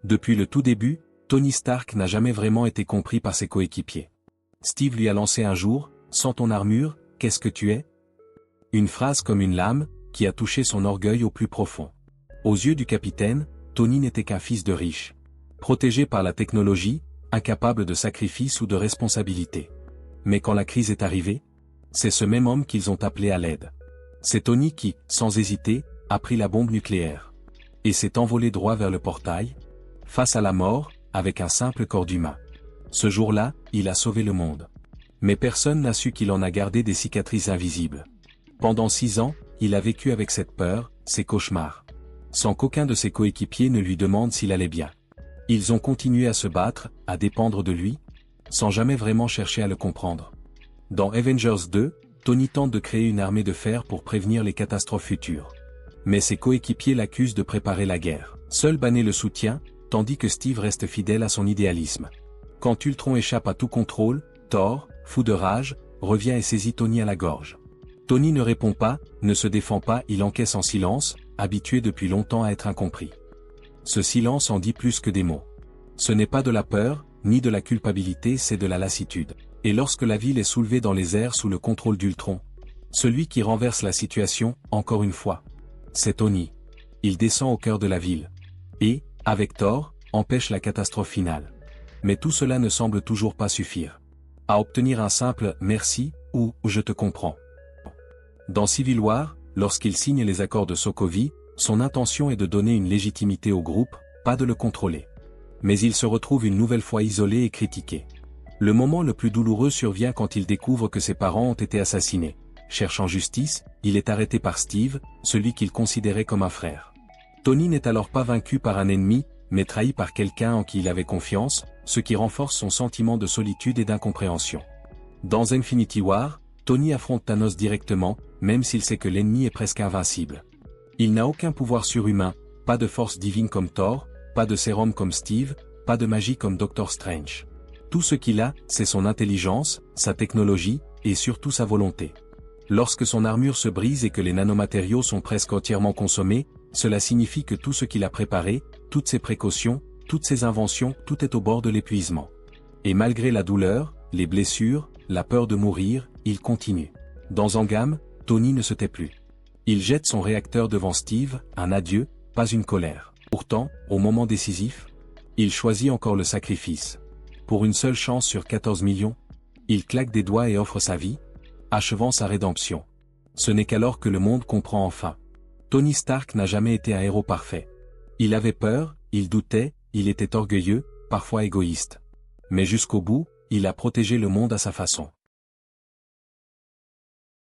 Depuis le tout début, Tony Stark n'a jamais vraiment été compris par ses coéquipiers. Steve lui a lancé un jour, « Sans ton armure, qu'est-ce que tu es ?» Une phrase comme une lame, qui a touché son orgueil au plus profond. Aux yeux du capitaine, Tony n'était qu'un fils de riche. Protégé par la technologie, incapable de sacrifice ou de responsabilité. Mais quand la crise est arrivée, c'est ce même homme qu'ils ont appelé à l'aide. C'est Tony qui, sans hésiter, a pris la bombe nucléaire. Et s'est envolé droit vers le portail, face à la mort, avec un simple corps d'humain. Ce jour-là, il a sauvé le monde. Mais personne n'a su qu'il en a gardé des cicatrices invisibles. Pendant 6 ans, il a vécu avec cette peur, ces cauchemars. Sans qu'aucun de ses coéquipiers ne lui demande s'il allait bien. Ils ont continué à se battre, à dépendre de lui, sans jamais vraiment chercher à le comprendre. Dans Avengers 2, Tony tente de créer une armée de fer pour prévenir les catastrophes futures. Mais ses coéquipiers l'accusent de préparer la guerre. Seul Banner le soutient, tandis que Steve reste fidèle à son idéalisme. Quand Ultron échappe à tout contrôle, Thor, fou de rage, revient et saisit Tony à la gorge. Tony ne répond pas, ne se défend pas, il encaisse en silence, habitué depuis longtemps à être incompris. Ce silence en dit plus que des mots. Ce n'est pas de la peur, ni de la culpabilité, c'est de la lassitude. Et lorsque la ville est soulevée dans les airs sous le contrôle d'Ultron, celui qui renverse la situation, encore une fois, c'est Tony. Il descend au cœur de la ville. Et, avec Thor, empêche la catastrophe finale. Mais tout cela ne semble toujours pas suffire à obtenir un simple « merci » ou « je te comprends ». Dans Civil War, lorsqu'il signe les accords de Sokovie, son intention est de donner une légitimité au groupe, pas de le contrôler. Mais il se retrouve une nouvelle fois isolé et critiqué. Le moment le plus douloureux survient quand il découvre que ses parents ont été assassinés. Cherchant justice, il est arrêté par Steve, celui qu'il considérait comme un frère. Tony n'est alors pas vaincu par un ennemi, mais trahi par quelqu'un en qui il avait confiance, ce qui renforce son sentiment de solitude et d'incompréhension. Dans Infinity War, Tony affronte Thanos directement, même s'il sait que l'ennemi est presque invincible. Il n'a aucun pouvoir surhumain, pas de force divine comme Thor, pas de sérum comme Steve, pas de magie comme Doctor Strange. Tout ce qu'il a, c'est son intelligence, sa technologie, et surtout sa volonté. Lorsque son armure se brise et que les nanomatériaux sont presque entièrement consommés, cela signifie que tout ce qu'il a préparé, toutes ses précautions, toutes ses inventions, tout est au bord de l'épuisement. Et malgré la douleur, les blessures, la peur de mourir, il continue. Dans Endgame, Tony ne se tait plus. Il jette son réacteur devant Steve, un adieu, pas une colère. Pourtant, au moment décisif, il choisit encore le sacrifice. Pour une seule chance sur 14 millions, il claque des doigts et offre sa vie, achevant sa rédemption. Ce n'est qu'alors que le monde comprend enfin. Tony Stark n'a jamais été un héros parfait. Il avait peur, il doutait, il était orgueilleux, parfois égoïste. Mais jusqu'au bout, il a protégé le monde à sa façon.